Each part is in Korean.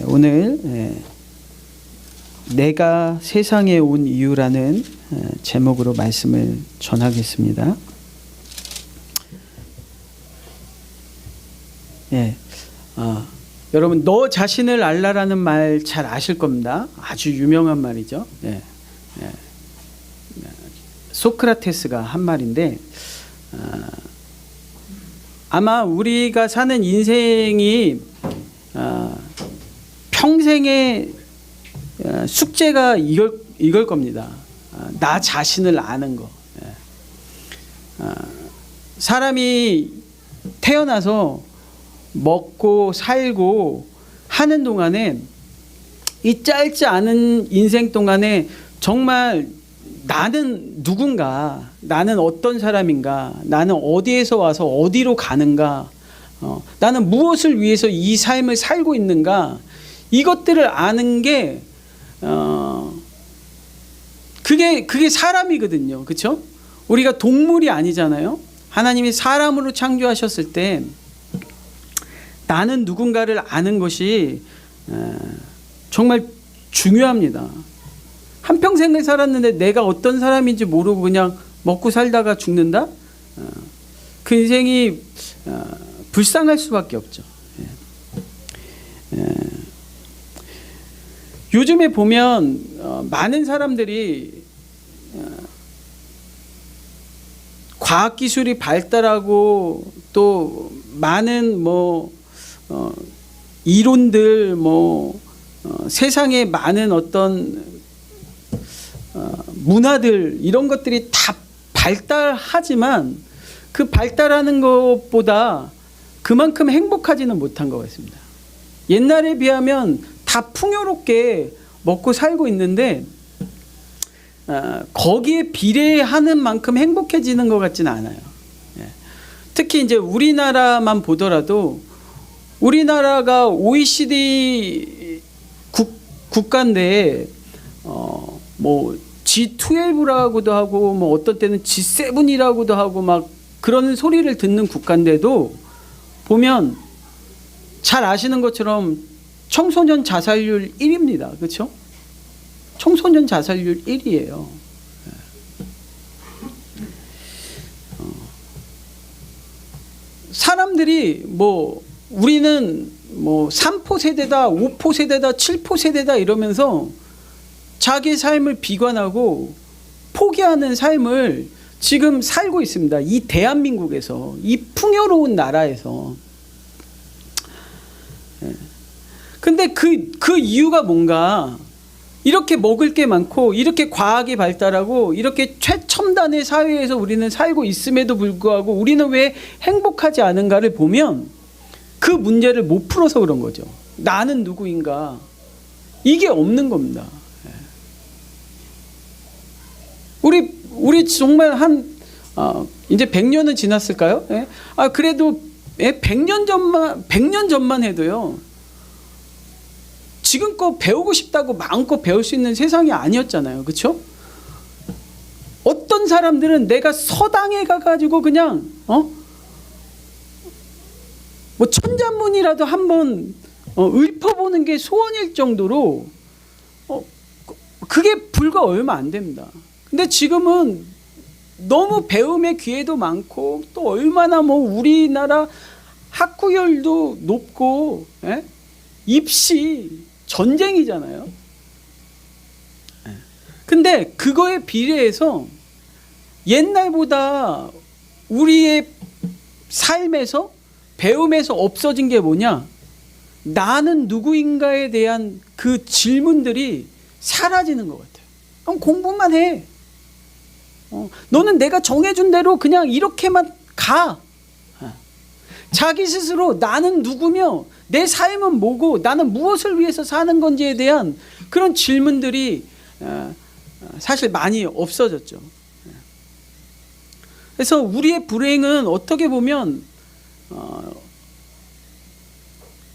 오늘 내가 세상에 온 이유라는 제목으로 말씀을 전하겠습니다. 여러분, 너 자신을 알라라는 말 잘 아실 겁니다. 아주 유명한 말이죠. 소크라테스가 한 말인데, 아마 우리가 사는 인생이 평생의 숙제가 이걸 겁니다. 나 자신을 아는 거. 사람이 태어나서 먹고 살고 하는 동안에, 이 짧지 않은 인생 동안에 정말 나는 누군가, 나는 어떤 사람인가, 나는 어디에서 와서 어디로 가는가, 나는 무엇을 위해서 이 삶을 살고 있는가, 이것들을 아는 게 그게 사람이거든요. 그렇죠? 우리가 동물이 아니잖아요. 하나님이 사람으로 창조하셨을 때 나는 누군가를 아는 것이 정말 중요합니다. 한평생을 살았는데 내가 어떤 사람인지 모르고 그냥 먹고 살다가 죽는다? 그 인생이 불쌍할 수밖에 없죠. 요즘에 보면 많은 사람들이 과학기술이 발달하고 또 많은 이론들, 세상에 많은 어떤 문화들, 이런 것들이 다 발달하지만 그 발달하는 것보다 그만큼 행복하지는 못한 것 같습니다. 옛날에 비하면 다 풍요롭게 먹고 살고 있는데 거기에 비례하는 만큼 행복해지는 것 같지는 않아요. 특히 이제 우리나라만 보더라도, 우리나라가 OECD 국가인데 G12라고도 하고 어떤 때는 G7이라고도 하고 막 그런 소리를 듣는 국가인데도 보면 잘 아시는 것처럼 청소년 자살률 1위입니다. 그렇죠? 청소년 자살률 1위예요. 사람들이 우리는 3포 세대다, 5포 세대다, 7포 세대다 이러면서 자기 삶을 비관하고 포기하는 삶을 지금 살고 있습니다. 이 대한민국에서, 이 풍요로운 나라에서. 근데 그 이유가 뭔가, 이렇게 먹을 게 많고 이렇게 과학이 발달하고 이렇게 최첨단의 사회에서 우리는 살고 있음에도 불구하고 우리는 왜 행복하지 않은가를 보면 그 문제를 못 풀어서 그런 거죠. 나는 누구인가, 이게 없는 겁니다. 우리 정말 이제 100년은 지났을까요? 그래도 100년 전만 해도요, 지금껏 배우고 싶다고 마음껏 배울 수 있는 세상이 아니었잖아요. 그렇죠? 어떤 사람들은 내가 서당에 가가지고 그냥 천자문이라도 한번 읊어보는 게 소원일 정도로 그게 불과 얼마 안 됩니다. 근데 지금은 너무 배움의 기회도 많고 또 얼마나 우리나라 학구열도 높고, 입시 전쟁이잖아요. 근데 그거에 비례해서 옛날보다 우리의 삶에서, 배움에서 없어진 게 뭐냐? 나는 누구인가에 대한 그 질문들이 사라지는 것 같아요. 그럼 공부만 해. 너는 내가 정해준 대로 그냥 이렇게만 가. 자기 스스로 나는 누구며 내 삶은 뭐고 나는 무엇을 위해서 사는 건지에 대한 그런 질문들이 사실 많이 없어졌죠. 그래서 우리의 불행은 어떻게 보면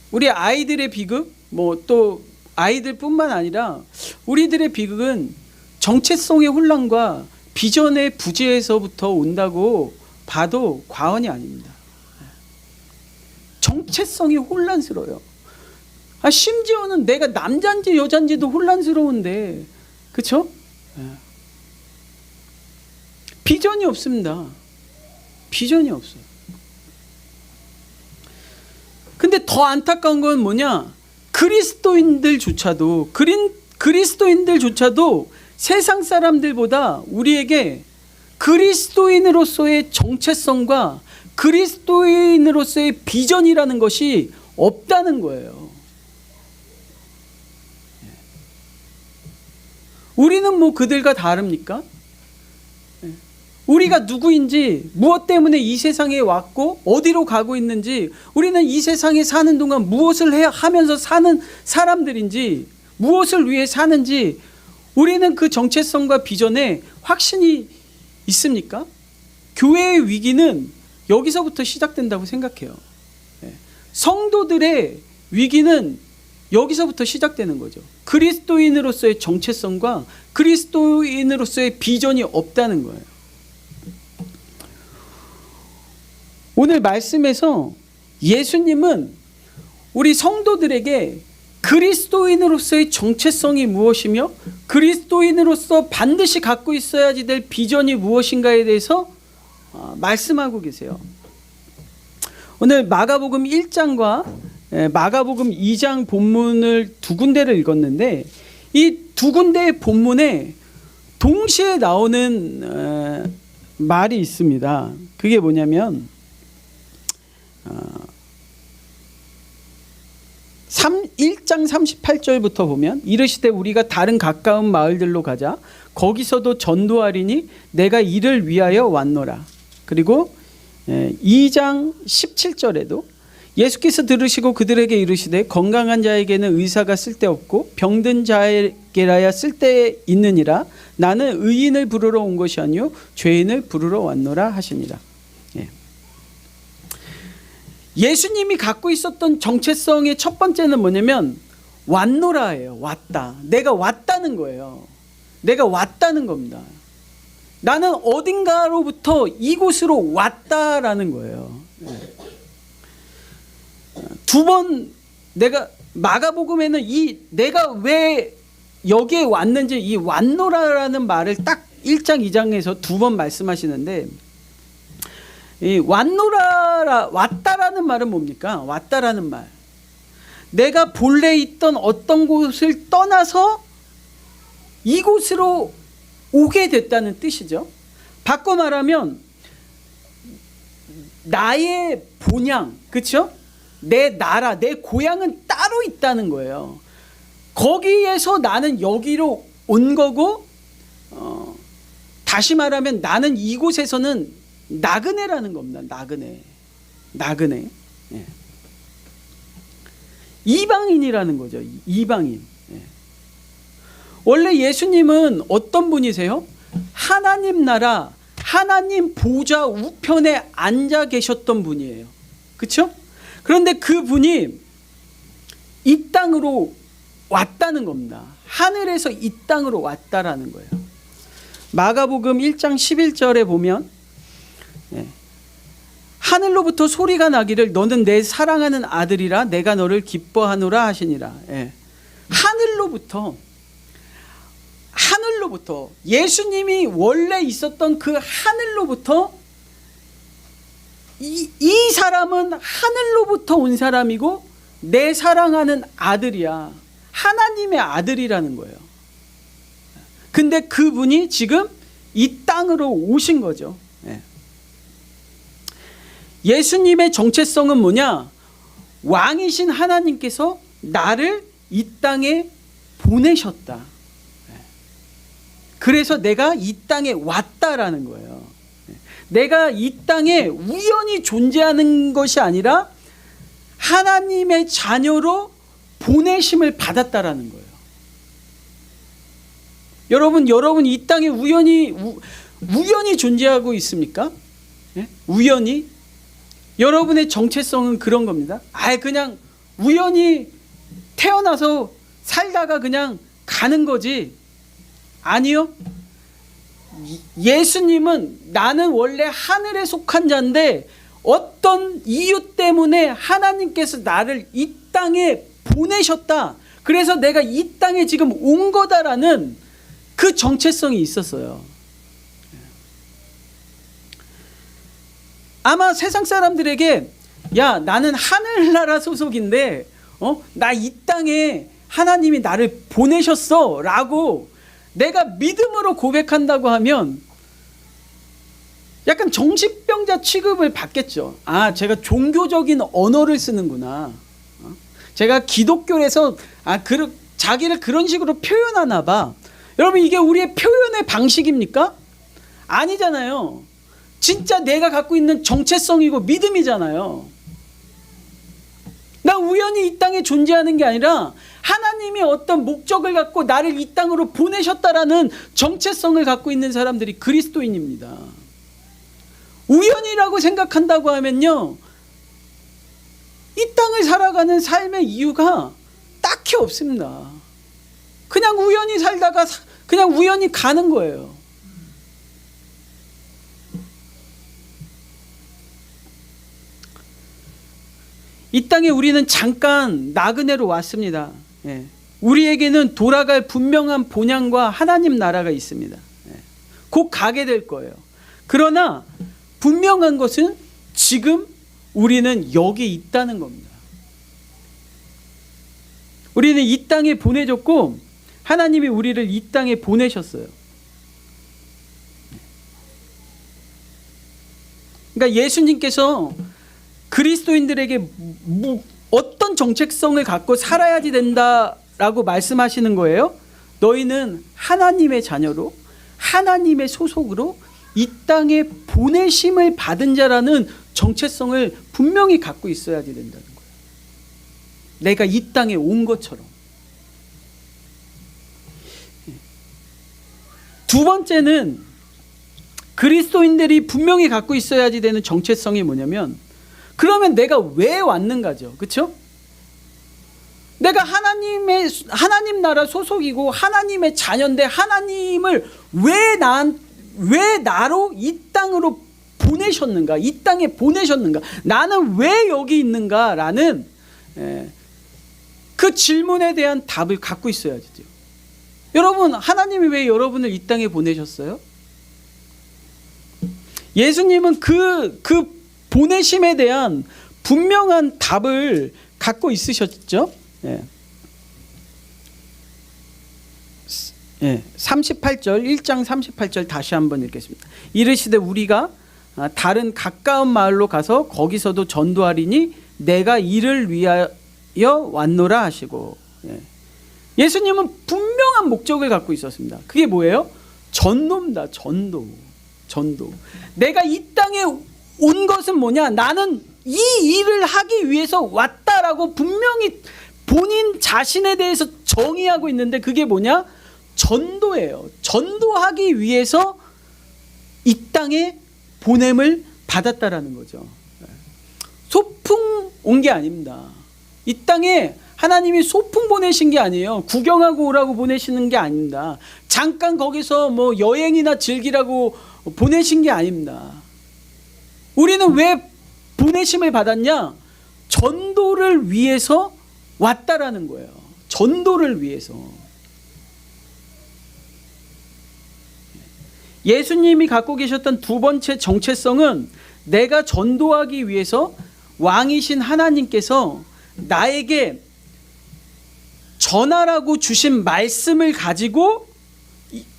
우리 아이들의 비극, 또 아이들뿐만 아니라 우리들의 비극은 정체성의 혼란과 비전의 부재에서부터 온다고 봐도 과언이 아닙니다. 정체성이 혼란스러워요. 심지어는 내가 남잔지 여잔지도 혼란스러운데, 그렇죠? 비전이 없습니다. 비전이 없어요. 근데 더 안타까운 건 뭐냐? 그리스도인들조차도 세상 사람들보다 우리에게 그리스도인으로서의 정체성과 그리스도인으로서의 비전이라는 것이 없다는 거예요. 우리는 뭐 그들과 다릅니까? 우리가 누구인지, 무엇 때문에 이 세상에 왔고 어디로 가고 있는지, 우리는 이 세상에 사는 동안 무엇을 하면서 사는 사람들인지, 무엇을 위해 사는지 우리는 그 정체성과 비전에 확신이 있습니까? 교회의 위기는 여기서부터 시작된다고 생각해요. 성도들의 위기는 여기서부터 시작되는 거죠. 그리스도인으로서의 정체성과 그리스도인으로서의 비전이 없다는 거예요. 오늘 말씀에서 예수님은 우리 성도들에게 그리스도인으로서의 정체성이 무엇이며 그리스도인으로서 반드시 갖고 있어야지 될 비전이 무엇인가에 대해서 말씀하고 계세요. 오늘 마가복음 1장과 마가복음 2장 본문을 두 군데를 읽었는데, 이 두 군데의 본문에 동시에 나오는 말이 있습니다. 그게 뭐냐면 1장 38절부터 보면, 이르시되 우리가 다른 가까운 마을들로 가자. 거기서도 전도하리니 내가 이를 위하여 왔노라. 그리고 2장 17절에도 예수께서 들으시고 그들에게 이르시되 건강한 자에게는 의사가 쓸데없고 병든 자에게라야 쓸데있느니라. 나는 의인을 부르러 온 것이 아니요 죄인을 부르러 왔노라 하시니라. 예수님이 갖고 있었던 정체성의 첫 번째는 뭐냐면 왔노라예요. 왔다. 내가 왔다는 거예요. 내가 왔다는 겁니다. 나는 어딘가로부터 이곳으로 왔다라는 거예요. 두 번 내가 마가복음에는 이 내가 왜 여기에 왔는지, 이 왔노라라는 말을 딱 1장 2장에서 두 번 말씀하시는데, 이 왔다라는 말은 뭡니까? 왔다라는 말, 내가 본래 있던 어떤 곳을 떠나서 이곳으로 오게 됐다는 뜻이죠. 바꿔 말하면 나의 본향, 그렇죠? 내 나라, 내 고향은 따로 있다는 거예요. 거기에서 나는 여기로 온 거고, 다시 말하면 나는 이곳에서는 나그네라는 겁니다. 나그네. 예. 이방인이라는 거죠. 이방인. 예. 원래 예수님은 어떤 분이세요? 하나님 나라, 하나님 보좌 우편에 앉아 계셨던 분이에요. 그렇죠? 그런데 그분이 이 땅으로 왔다는 겁니다. 하늘에서 이 땅으로 왔다라는 거예요. 마가복음 1장 11절에 보면 하늘로부터 소리가 나기를 너는 내 사랑하는 아들이라 내가 너를 기뻐하노라 하시니라. 하늘로부터 예수님이 원래 있었던 그 하늘로부터, 이 사람은 하늘로부터 온 사람이고 내 사랑하는 아들이야. 하나님의 아들이라는 거예요. 근데 그분이 지금 이 땅으로 오신 거죠. 예수님의 정체성은 뭐냐? 왕이신 하나님께서 나를 이 땅에 보내셨다. 그래서 내가 이 땅에 왔다라는 거예요. 내가 이 땅에 우연히 존재하는 것이 아니라 하나님의 자녀로 보내심을 받았다라는 거예요. 여러분 이 땅에 우연히 존재하고 있습니까? 우연히? 여러분의 정체성은 그런 겁니다. 그냥 우연히 태어나서 살다가 그냥 가는 거지. 아니요. 예수님은 나는 원래 하늘에 속한 자인데 어떤 이유 때문에 하나님께서 나를 이 땅에 보내셨다. 그래서 내가 이 땅에 지금 온 거다라는 그 정체성이 있었어요. 아마 세상 사람들에게 야, 나는 하늘나라 소속인데 나 이 땅에 하나님이 나를 보내셨어 라고 내가 믿음으로 고백한다고 하면 약간 정신병자 취급을 받겠죠. 아, 제가 종교적인 언어를 쓰는구나. 제가 기독교에서 자기를 그런 식으로 표현하나 봐. 여러분, 이게 우리의 표현의 방식입니까? 아니잖아요. 진짜 내가 갖고 있는 정체성이고 믿음이잖아요. 나 우연히 이 땅에 존재하는 게 아니라 하나님이 어떤 목적을 갖고 나를 이 땅으로 보내셨다라는 정체성을 갖고 있는 사람들이 그리스도인입니다. 우연이라고 생각한다고 하면요, 이 땅을 살아가는 삶의 이유가 딱히 없습니다. 그냥 우연히 살다가 그냥 우연히 가는 거예요. 이 땅에 우리는 잠깐 나그네로 왔습니다. 예. 우리에게는 돌아갈 분명한 본향과 하나님 나라가 있습니다. 예. 곧 가게 될 거예요. 그러나 분명한 것은 지금 우리는 여기 있다는 겁니다. 우리는 이 땅에 보내졌고 하나님이 우리를 이 땅에 보내셨어요. 그러니까 예수님께서 그리스도인들에게 어떤 정체성을 갖고 살아야지 된다라고 말씀하시는 거예요. 너희는 하나님의 자녀로, 하나님의 소속으로 이 땅에 보내심을 받은 자라는 정체성을 분명히 갖고 있어야지 된다는 거예요. 내가 이 땅에 온 것처럼. 두 번째는 그리스도인들이 분명히 갖고 있어야지 되는 정체성이 뭐냐면, 그러면 내가 왜 왔는가죠. 그렇죠? 내가 하나님 나라 소속이고 하나님의 자녀인데 하나님을 왜 나로 이 땅으로 보내셨는가? 이 땅에 보내셨는가? 나는 왜 여기 있는가라는 그 질문에 대한 답을 갖고 있어야죠. 여러분, 하나님이 왜 여러분을 이 땅에 보내셨어요? 예수님은 그 보내심에 대한 분명한 답을 갖고 있으셨죠. 38절, 1장 38절 다시 한번 읽겠습니다. 이르시되 우리가 다른 가까운 마을로 가서 거기서도 전도하리니 내가 이를 위하여 왔노라 하시고. 예수님은 분명한 목적을 갖고 있었습니다. 그게 뭐예요? 전도입니다. 전도. 내가 이 땅에 온 것은 뭐냐? 나는 이 일을 하기 위해서 왔다라고 분명히 본인 자신에 대해서 정의하고 있는데, 그게 뭐냐? 전도예요. 전도하기 위해서 이 땅에 보냄을 받았다라는 거죠. 소풍 온 게 아닙니다. 이 땅에 하나님이 소풍 보내신 게 아니에요. 구경하고 오라고 보내시는 게 아닙니다. 잠깐 거기서 뭐 여행이나 즐기라고 보내신 게 아닙니다. 우리는 왜 보내심을 받았냐? 전도를 위해서 왔다라는 거예요. 전도를 위해서. 예수님이 갖고 계셨던 두 번째 정체성은 내가 전도하기 위해서 왕이신 하나님께서 나에게 전하라고 주신 말씀을 가지고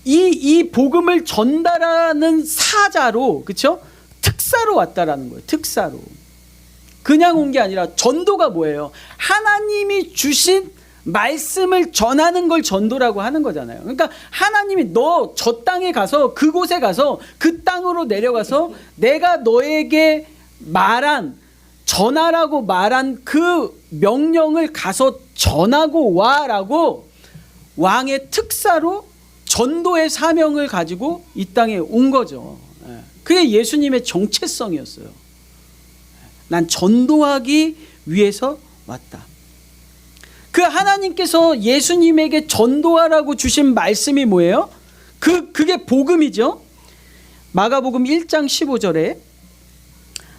이 복음을 전달하는 사자로, 그렇죠? 특사로 왔다라는 거예요. 특사로. 그냥 온 게 아니라, 전도가 뭐예요? 하나님이 주신 말씀을 전하는 걸 전도라고 하는 거잖아요. 그러니까 하나님이 너 저 땅에 가서, 그곳에 가서, 그 땅으로 내려가서 내가 너에게 전하라고 말한 그 명령을 가서 전하고 와라고 왕의 특사로 전도의 사명을 가지고 이 땅에 온 거죠. 그게 예수님의 정체성이었어요. 난 전도하기 위해서 왔다. 그 하나님께서 예수님에게 전도하라고 주신 말씀이 뭐예요? 그게 복음이죠. 마가복음 1장 15절에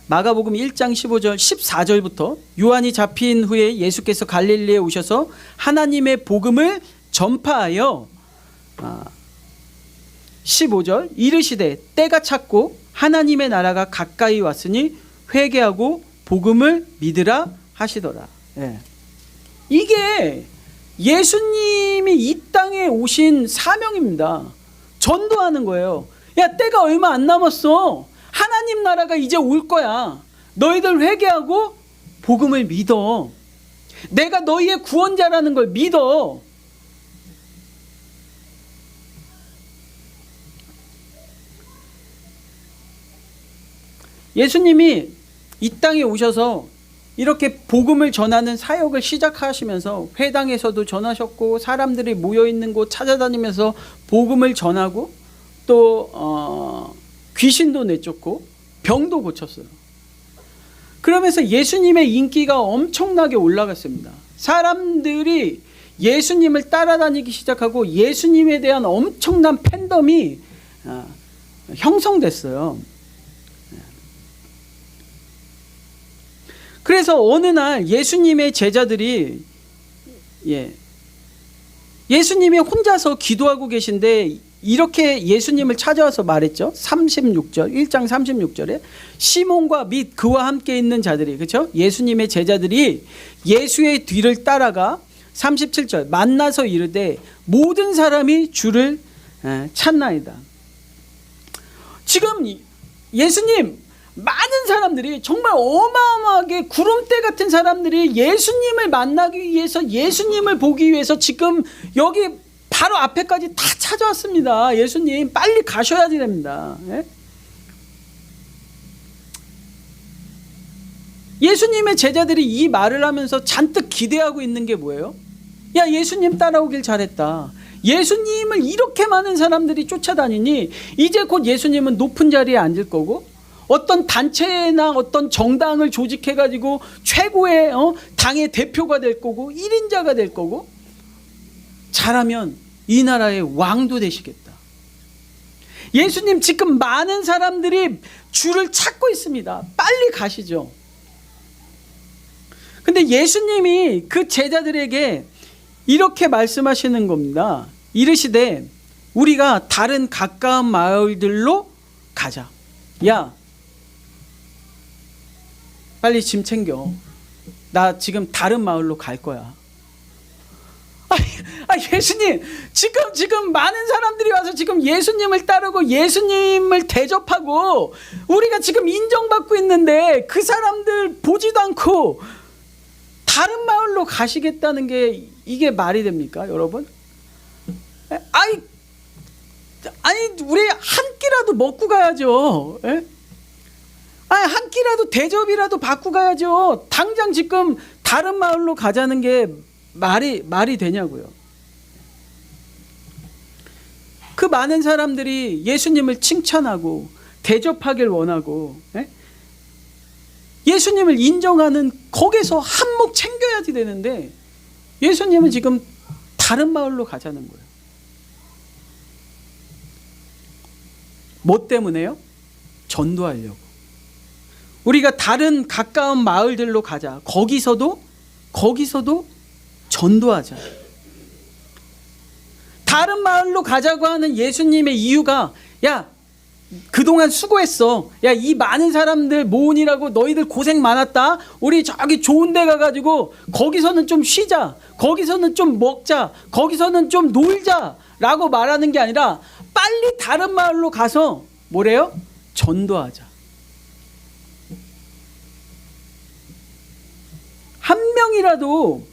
마가복음 1장 15절 14절부터 요한이 잡힌 후에 예수께서 갈릴리에 오셔서 하나님의 복음을 전파하여 15절 이르시되 때가 찼고 하나님의 나라가 가까이 왔으니 회개하고 복음을 믿으라 하시더라. 예. 이게 예수님이 이 땅에 오신 사명입니다. 전도하는 거예요. 야, 때가 얼마 안 남았어. 하나님 나라가 이제 올 거야. 너희들 회개하고 복음을 믿어. 내가 너희의 구원자라는 걸 믿어. 예수님이 이 땅에 오셔서 이렇게 복음을 전하는 사역을 시작하시면서 회당에서도 전하셨고 사람들이 모여있는 곳 찾아다니면서 복음을 전하고 또 귀신도 내쫓고 병도 고쳤어요. 그러면서 예수님의 인기가 엄청나게 올라갔습니다. 사람들이 예수님을 따라다니기 시작하고 예수님에 대한 엄청난 팬덤이 형성됐어요. 그래서 어느 날 예수님의 제자들이 예수님이 혼자서 기도하고 계신데 이렇게 예수님을 찾아와서 말했죠. 36절 1장 36절에 시몬과 및 그와 함께 있는 자들이, 그렇죠? 예수님의 제자들이 예수의 뒤를 따라가 37절 만나서 이르되 모든 사람이 주를 찾나이다. 지금 예수님 많은 사람들이 정말 어마어마하게 구름대 같은 사람들이 예수님을 만나기 위해서 예수님을 보기 위해서 지금 여기 바로 앞에까지 다 찾아왔습니다. 예수님 빨리 가셔야 됩니다. 예수님의 제자들이 이 말을 하면서 잔뜩 기대하고 있는 게 뭐예요? 야, 예수님 따라오길 잘했다. 예수님을 이렇게 많은 사람들이 쫓아다니니 이제 곧 예수님은 높은 자리에 앉을 거고 어떤 단체나 어떤 정당을 조직해가지고 최고의 당의 대표가 될 거고 1인자가 될 거고 잘하면 이 나라의 왕도 되시겠다. 예수님 지금 많은 사람들이 주를 찾고 있습니다. 빨리 가시죠. 근데 예수님이 그 제자들에게 이렇게 말씀하시는 겁니다. 이르시되 우리가 다른 가까운 마을들로 가자. 야, 빨리 짐 챙겨. 나 지금 다른 마을로 갈 거야. 예수님 지금 많은 사람들이 와서 지금 예수님을 따르고 예수님을 대접하고 우리가 지금 인정받고 있는데 그 사람들 보지도 않고 다른 마을로 가시겠다는 게 이게 말이 됩니까, 여러분? 아니 우리 한 끼라도 먹고 가야죠. 한 끼라도 대접이라도 받고 가야죠. 당장 지금 다른 마을로 가자는 게 말이 되냐고요. 그 많은 사람들이 예수님을 칭찬하고 대접하길 원하고 예수님을 인정하는 거기서 한몫 챙겨야지 되는데 예수님은 지금 다른 마을로 가자는 거예요. 뭐 때문에요? 전도하려고. 우리가 다른 가까운 마을들로 가자. 거기서도 전도하자. 다른 마을로 가자고 하는 예수님의 이유가 야, 그동안 수고했어. 야, 이 많은 사람들 모으느라고 너희들 고생 많았다. 우리 저기 좋은 데 가가지고 거기서는 좀 쉬자. 거기서는 좀 먹자. 거기서는 좀 놀자. 라고 말하는 게 아니라 빨리 다른 마을로 가서 뭐래요? 전도하자. 한 명이라도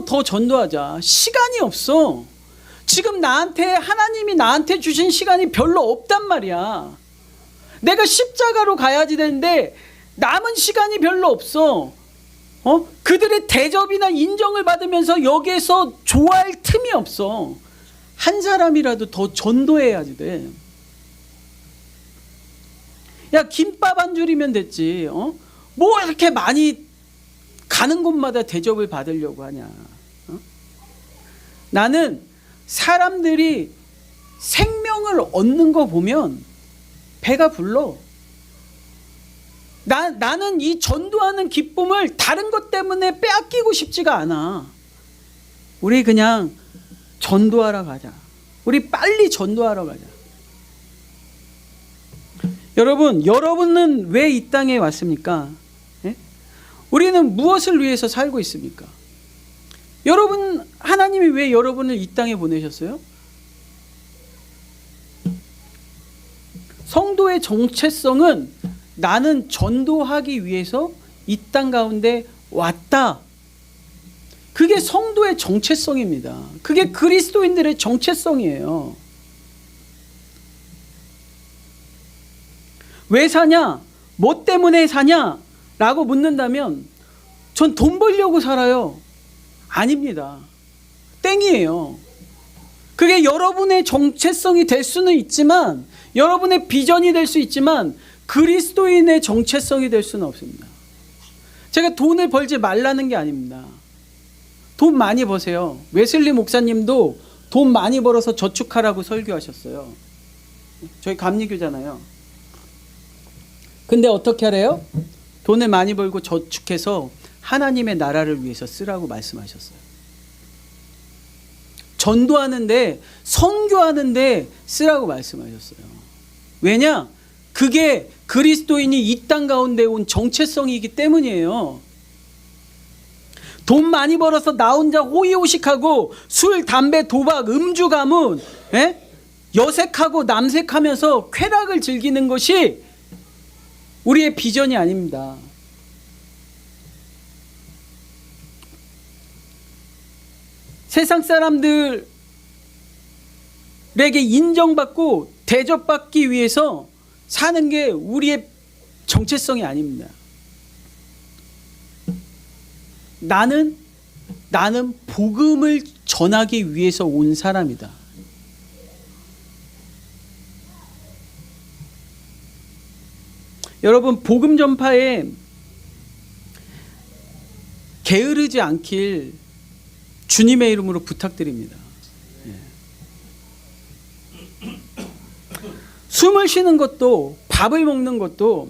더 전도하자. 시간이 없어. 지금 하나님이 나한테 주신 시간이 별로 없단 말이야. 내가 십자가로 가야지 되는데 남은 시간이 별로 없어. 그들의 대접이나 인정을 받으면서 여기에서 좋아할 틈이 없어. 한 사람이라도 더 전도해야지 돼. 야, 김밥 한 줄이면 됐지. 뭐 이렇게 많이 가는 곳마다 대접을 받으려고 하냐. 나는 사람들이 생명을 얻는 거 보면 배가 불러. 나는 이 전도하는 기쁨을 다른 것 때문에 빼앗기고 싶지가 않아. 우리 그냥 전도하러 가자. 우리 빨리 전도하러 가자. 여러분은 왜 이 땅에 왔습니까? 예? 우리는 무엇을 위해서 살고 있습니까? 여러분, 하나님이 왜 여러분을 이 땅에 보내셨어요? 성도의 정체성은 나는 전도하기 위해서 이 땅 가운데 왔다. 그게 성도의 정체성입니다. 그게 그리스도인들의 정체성이에요. 왜 사냐? 뭐 때문에 사냐? 라고 묻는다면 전 돈 벌려고 살아요. 아닙니다. 땡이에요. 그게 여러분의 정체성이 될 수는 있지만, 여러분의 비전이 될 수 있지만 그리스도인의 정체성이 될 수는 없습니다. 제가 돈을 벌지 말라는 게 아닙니다. 돈 많이 버세요. 웨슬리 목사님도 돈 많이 벌어서 저축하라고 설교하셨어요. 저희 감리교잖아요. 근데 어떻게 하래요? 돈을 많이 벌고 저축해서 하나님의 나라를 위해서 쓰라고 말씀하셨어요. 전도하는데, 선교하는데 쓰라고 말씀하셨어요. 왜냐? 그게 그리스도인이 이 땅 가운데 온 정체성이기 때문이에요. 돈 많이 벌어서 나 혼자 호의호식하고 술, 담배, 도박, 음주, 가문, 여색하고 남색하면서 쾌락을 즐기는 것이 우리의 비전이 아닙니다. 세상 사람들에게 인정받고 대접받기 위해서 사는 게 우리의 정체성이 아닙니다. 나는 복음을 전하기 위해서 온 사람이다. 여러분, 복음 전파에 게으르지 않길 주님의 이름으로 부탁드립니다. 숨을 쉬는 것도, 밥을 먹는 것도,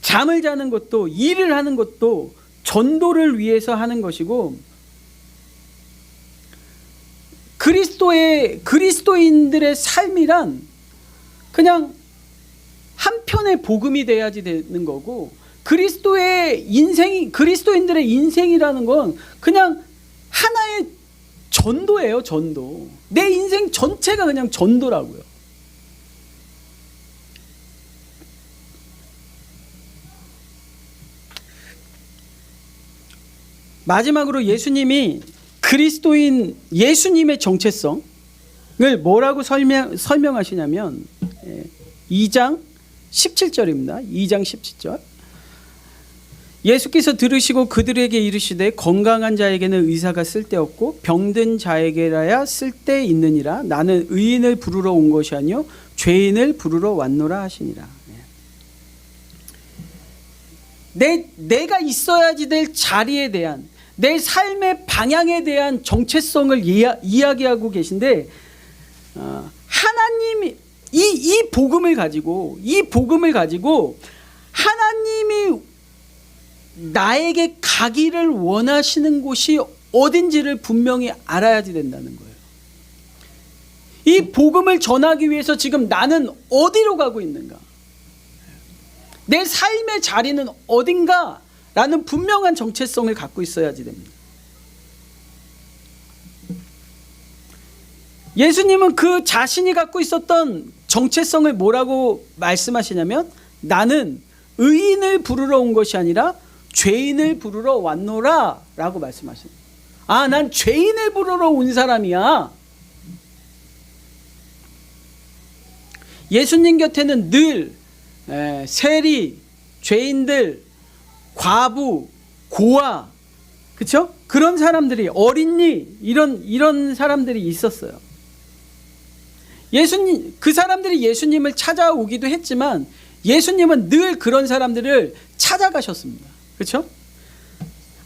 잠을 자는 것도, 일을 하는 것도 전도를 위해서 하는 것이고, 그리스도인들의 삶이란 그냥 한편의 복음이 돼야지 되는 거고, 그리스도인들의 인생이라는 건 그냥 하나의 전도예요, 전도. 내 인생 전체가 그냥 전도라고요. 마지막으로 예수님이 그리스도인 예수님의 정체성을 뭐라고 설명하시냐면 2장 17절입니다. 2장 17절. 예수께서 들으시고 그들에게 이르시되 건강한 자에게는 의사가 쓸데없고 병든 자에게라야 쓸데 있느니라. 나는 의인을 부르러 온 것이 아니요 죄인을 부르러 왔노라 하시니라. 내가 있어야지 될 자리에 대한, 내 삶의 방향에 대한 정체성을 이야기하고 계신데, 하나님이 이 복음을 가지고 하나님이 나에게 가기를 원하시는 곳이 어딘지를 분명히 알아야지 된다는 거예요. 이 복음을 전하기 위해서 지금 나는 어디로 가고 있는가? 내 삶의 자리는 어딘가? 라는 분명한 정체성을 갖고 있어야지 됩니다. 예수님은 그 자신이 갖고 있었던 정체성을 뭐라고 말씀하시냐면, 나는 의인을 부르러 온 것이 아니라 죄인을 부르러 왔노라 라고 말씀하십니다. 난 죄인을 부르러 온 사람이야. 예수님 곁에는 늘 세리, 죄인들, 과부, 고아, 그렇죠? 그런 사람들이, 어린이, 이런 사람들이 있었어요. 그 사람들이 예수님을 찾아오기도 했지만 예수님은 늘 그런 사람들을 찾아가셨습니다. 그렇죠?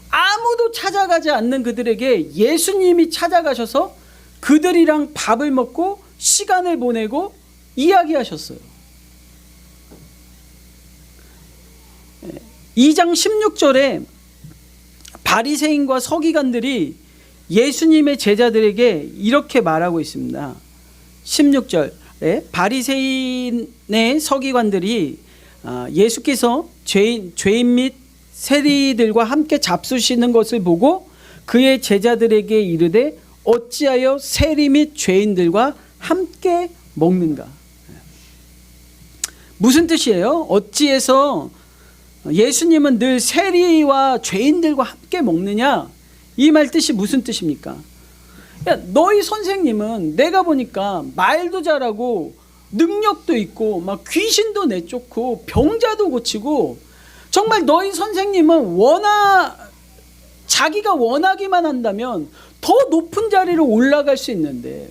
아무도 찾아가지 않는 그들에게 예수님이 찾아가셔서 그들이랑 밥을 먹고 시간을 보내고 이야기하셨어요. 2장 16절에 바리새인과 서기관들이 예수님의 제자들에게 이렇게 말하고 있습니다. 16절에 바리새인의 서기관들이 예수께서 죄인 및 세리들과 함께 잡수시는 것을 보고 그의 제자들에게 이르되 어찌하여 세리 및 죄인들과 함께 먹는가? 무슨 뜻이에요? 어찌해서 예수님은 늘 세리와 죄인들과 함께 먹느냐? 이 말 뜻이 무슨 뜻입니까? 야, 너희 선생님은 내가 보니까 말도 잘하고 능력도 있고 막 귀신도 내쫓고 병자도 고치고 정말 너희 선생님은 자기가 원하기만 한다면 더 높은 자리로 올라갈 수 있는데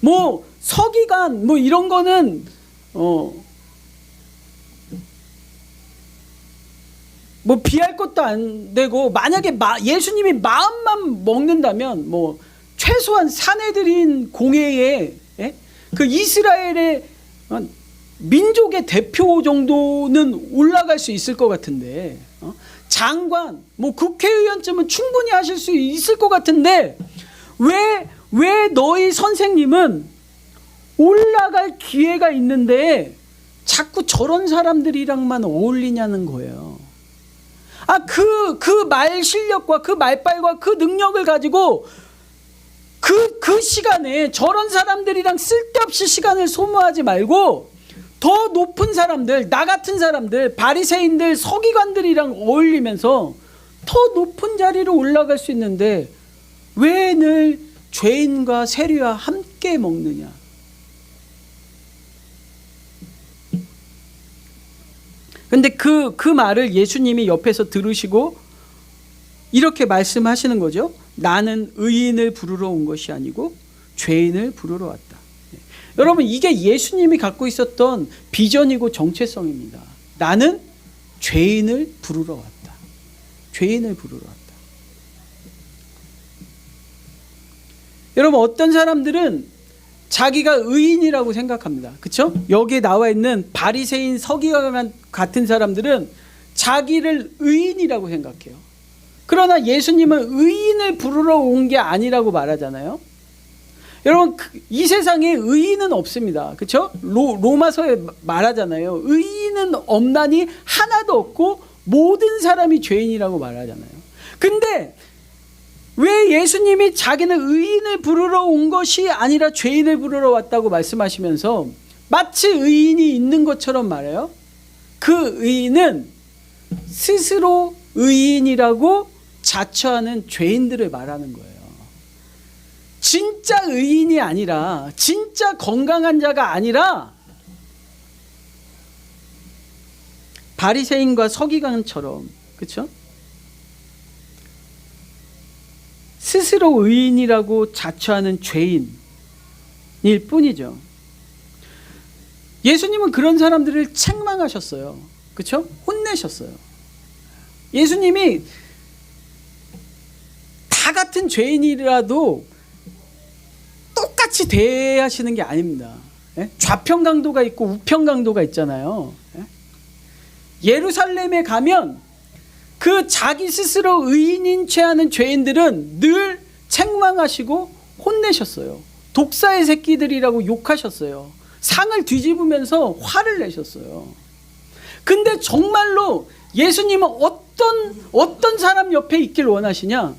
뭐 서기관 뭐 이런 거는 뭐 비할 것도 안 되고 만약에 예수님이 마음만 먹는다면 뭐 최소한 사내들인 공회에 그 이스라엘의 민족의 대표 정도는 올라갈 수 있을 것 같은데 장관 뭐 국회의원쯤은 충분히 하실 수 있을 것 같은데 왜 너희 선생님은 올라갈 기회가 있는데 자꾸 저런 사람들이랑만 어울리냐는 거예요. 그 말 실력과 그 말빨과 그 능력을 가지고 그 시간에 저런 사람들이랑 쓸데없이 시간을 소모하지 말고 더 높은 사람들, 나 같은 사람들, 바리새인들, 서기관들이랑 어울리면서 더 높은 자리로 올라갈 수 있는데 왜 늘 죄인과 세리와 함께 먹느냐? 근데 그 말을 예수님이 옆에서 들으시고 이렇게 말씀하시는 거죠. 나는 의인을 부르러 온 것이 아니고 죄인을 부르러 왔다. 여러분, 이게 예수님이 갖고 있었던 비전이고 정체성입니다. 나는 죄인을 부르러 왔다. 죄인을 부르러 왔다. 여러분, 어떤 사람들은 자기가 의인이라고 생각합니다. 그렇죠? 여기에 나와 있는 바리새인 서기관 같은 사람들은 자기를 의인이라고 생각해요. 그러나 예수님은 의인을 부르러 온 게 아니라고 말하잖아요. 여러분, 이 세상에 의인은 없습니다. 그렇죠? 로마서에 말하잖아요. 의인은 없나니 하나도 없고 모든 사람이 죄인이라고 말하잖아요. 근데 왜 예수님이 자기는 의인을 부르러 온 것이 아니라 죄인을 부르러 왔다고 말씀하시면서 마치 의인이 있는 것처럼 말해요? 그 의인은 스스로 의인이라고 자처하는 죄인들을 말하는 거예요. 진짜 의인이 아니라, 진짜 건강한 자가 아니라 바리새인과 서기관처럼, 그렇죠? 스스로 의인이라고 자처하는 죄인일 뿐이죠. 예수님은 그런 사람들을 책망하셨어요. 그렇죠? 혼내셨어요. 예수님이 다 같은 죄인이라도 똑같이 대하시는 게 아닙니다. 좌편 강도가 있고 우편 강도가 있잖아요. 예루살렘에 가면 그 자기 스스로 의인인 채 하는 죄인들은 늘 책망하시고 혼내셨어요. 독사의 새끼들이라고 욕하셨어요. 상을 뒤집으면서 화를 내셨어요. 근데 정말로 예수님은 어떤 사람 옆에 있길 원하시냐?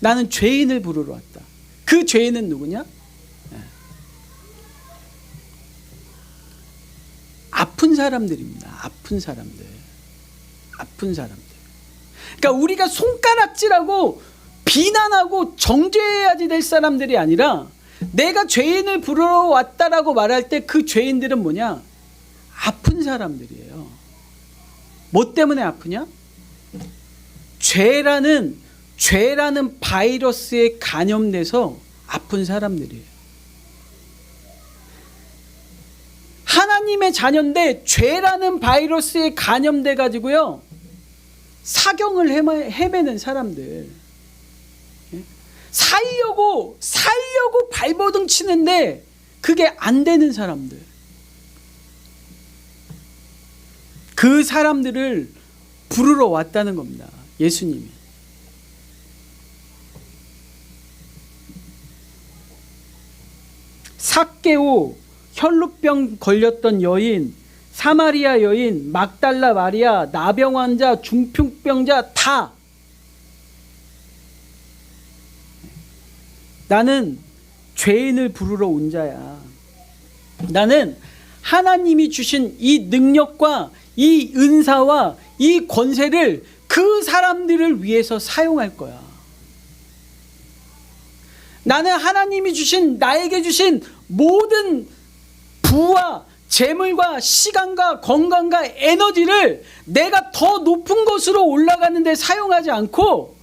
나는 죄인을 부르러 왔다. 그 죄인은 누구냐? 아픈 사람들입니다. 아픈 사람들. 아픈 사람들. 그러니까 우리가 손가락질하고 비난하고 정죄해야지 될 사람들이 아니라 내가 죄인을 부르러 왔다라고 말할 때 그 죄인들은 뭐냐? 아픈 사람들이에요. 뭐 때문에 아프냐? 죄라는 바이러스에 감염돼서 아픈 사람들이에요. 하나님의 자녀인데 죄라는 바이러스에 감염돼 가지고요 사경을 헤매는 사람들, 살려고 발버둥 치는데 그게 안 되는 사람들, 그 사람들을 부르러 왔다는 겁니다. 예수님이. 삭개오, 혈루병 걸렸던 여인, 사마리아 여인, 막달라 마리아, 나병 환자, 중풍병자 다 나는 죄인을 부르러 온 자야. 나는 하나님이 주신 이 능력과 이 은사와 이 권세를 그 사람들을 위해서 사용할 거야. 나는 하나님이 주신, 나에게 주신 모든 부와 재물과 시간과 건강과 에너지를 내가 더 높은 곳으로 올라가는 데 사용하지 않고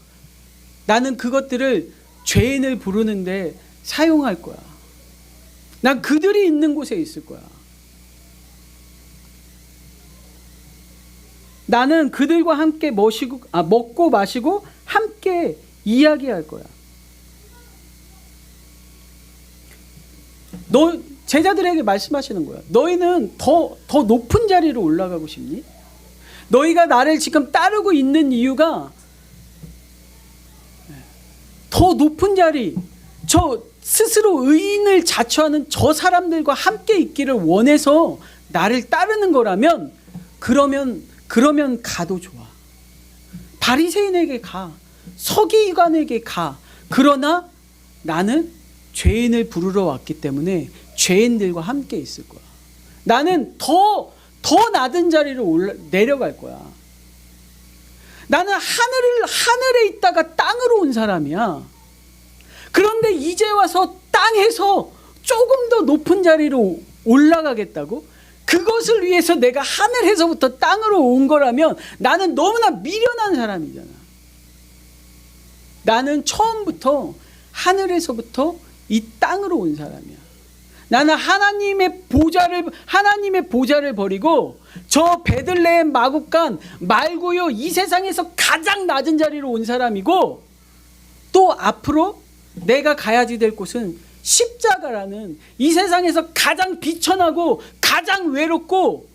나는 그것들을 죄인을 부르는데 사용할 거야. 난 그들이 있는 곳에 있을 거야. 나는 그들과 함께 먹고 마시고 함께 이야기할 거야. 제자들에게 말씀하시는 거야. 너희는 더 높은 자리로 올라가고 싶니? 너희가 나를 지금 따르고 있는 이유가 더 높은 자리, 저 스스로 의인을 자처하는 저 사람들과 함께 있기를 원해서 나를 따르는 거라면 그러면 가도 좋아. 바리새인에게 가, 서기관에게 가. 그러나 나는 죄인을 부르러 왔기 때문에 죄인들과 함께 있을 거야. 나는 더 낮은 자리로 내려갈 거야. 나는 하늘에 있다가 땅으로 온 사람이야. 그런데 이제 와서 땅에서 조금 더 높은 자리로 올라가겠다고? 그것을 위해서 내가 하늘에서부터 땅으로 온 거라면 나는 너무나 미련한 사람이잖아. 나는 처음부터 하늘에서부터 이 땅으로 온 사람이야. 나는 하나님의 보좌를 버리고 저 베들레헴 마국간 말고요 이 세상에서 가장 낮은 자리로 온 사람이고, 또 앞으로 내가 가야지 될 곳은 십자가라는 이 세상에서 가장 비천하고 가장 외롭고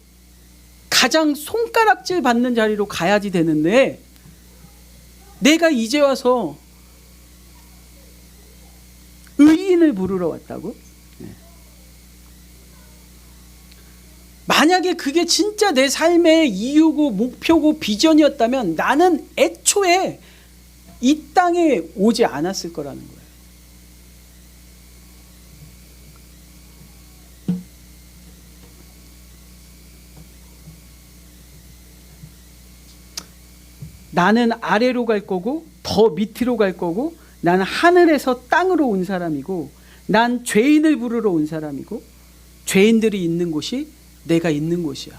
가장 손가락질 받는 자리로 가야지 되는데, 내가 이제 와서 의인을 부르러 왔다고? 만약에 그게 진짜 내 삶의 이유고 목표고 비전이었다면 나는 애초에 이 땅에 오지 않았을 거라는 거예요. 나는 아래로 갈 거고 더 밑으로 갈 거고, 나는 하늘에서 땅으로 온 사람이고, 난 죄인을 부르러 온 사람이고, 죄인들이 있는 곳이 내가 있는 곳이야.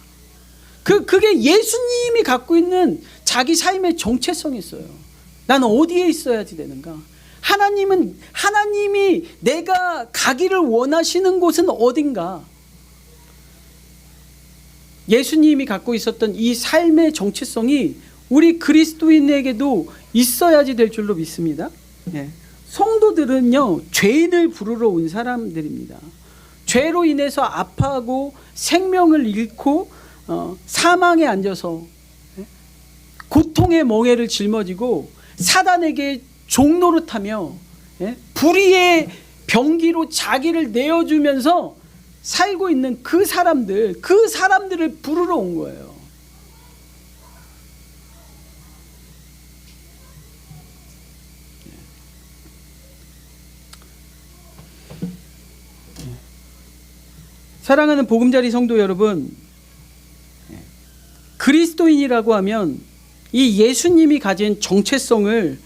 그게 예수님이 갖고 있는 자기 삶의 정체성이 있어요. 나는 어디에 있어야지 되는가? 하나님이 내가 가기를 원하시는 곳은 어딘가? 예수님이 갖고 있었던 이 삶의 정체성이 우리 그리스도인에게도 있어야지 될 줄로 믿습니다. 성도들은요, 죄인을 부르러 온 사람들입니다. 죄로 인해서 아파하고 생명을 잃고 사망에 앉아서 고통의 멍에를 짊어지고 사단에게 종노릇하며 불의의 병기로 자기를 내어주면서 살고 있는 그 사람들을 부르러 온 거예요. 사랑하는 보금자리 성도 여러분, 그리스도인이라고 하면 이 예수님이 가진 정체성을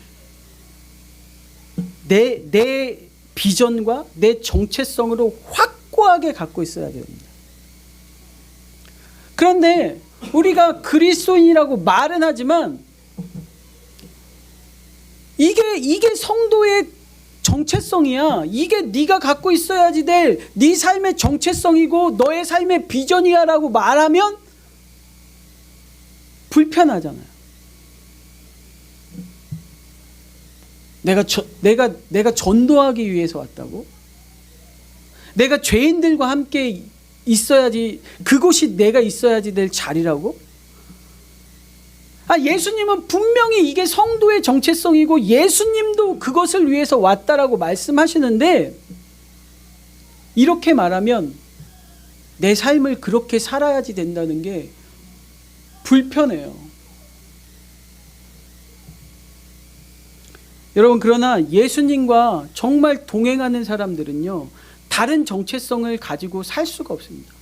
내 비전과 내 정체성으로 확고하게 갖고 있어야 됩니다. 그런데 우리가 그리스도인이라고 말은 하지만 이게 성도의 정체성이야. 이게 네가 갖고 있어야지 될 네 삶의 정체성이고 너의 삶의 비전이야 라고 말하면 불편하잖아요. 내가 전도하기 위해서 왔다고? 내가 죄인들과 함께 있어야지, 그곳이 내가 있어야지 될 자리라고? 예수님은 분명히 이게 성도의 정체성이고 예수님도 그것을 위해서 왔다라고 말씀하시는데, 이렇게 말하면 내 삶을 그렇게 살아야지 된다는 게 불편해요. 여러분, 그러나 예수님과 정말 동행하는 사람들은요, 다른 정체성을 가지고 살 수가 없습니다.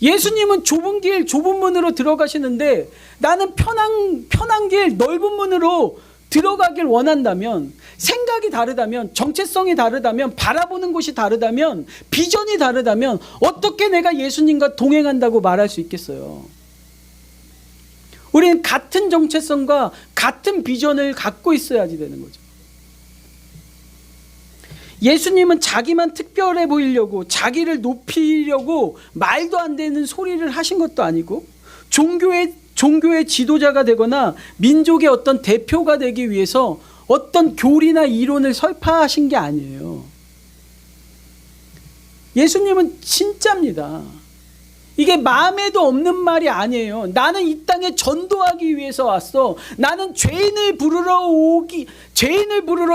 예수님은 좁은 길, 좁은 문으로 들어가시는데 나는 편한 길, 넓은 문으로 들어가길 원한다면, 생각이 다르다면, 정체성이 다르다면, 바라보는 곳이 다르다면, 비전이 다르다면 어떻게 내가 예수님과 동행한다고 말할 수 있겠어요? 우리는 같은 정체성과 같은 비전을 갖고 있어야지 되는 거죠. 예수님은 자기만 특별해 보이려고, 자기를 높이려고 말도 안 되는 소리를 하신 것도 아니고, 종교의 지도자가 되거나 민족의 어떤 대표가 되기 위해서 어떤 교리나 이론을 설파하신 게 아니에요. 예수님은 진짜입니다. 이게 마음에도 없는 말이 아니에요. 나는 이 땅에 전도하기 위해서 왔어. 나는 죄인을 부르러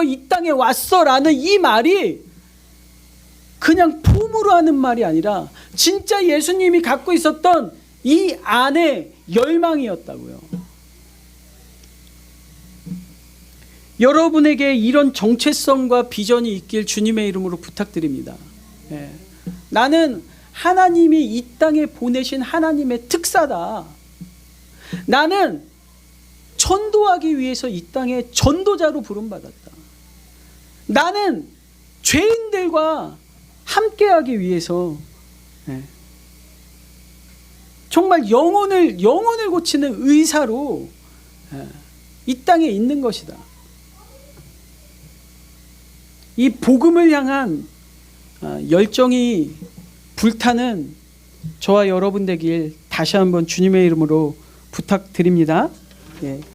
이 땅에 왔어라는 이 말이 그냥 폼으로 하는 말이 아니라 진짜 예수님이 갖고 있었던 이 안에 열망이었다고요. 여러분에게 이런 정체성과 비전이 있길 주님의 이름으로 부탁드립니다. 나는 하나님이 이 땅에 보내신 하나님의 특사다. 나는 전도하기 위해서 이 땅에 전도자로 부름받았다. 나는 죄인들과 함께하기 위해서 정말 영혼을 고치는 의사로 이 땅에 있는 것이다. 이 복음을 향한 열정이 불타는 저와 여러분 되길 다시 한번 주님의 이름으로 부탁드립니다.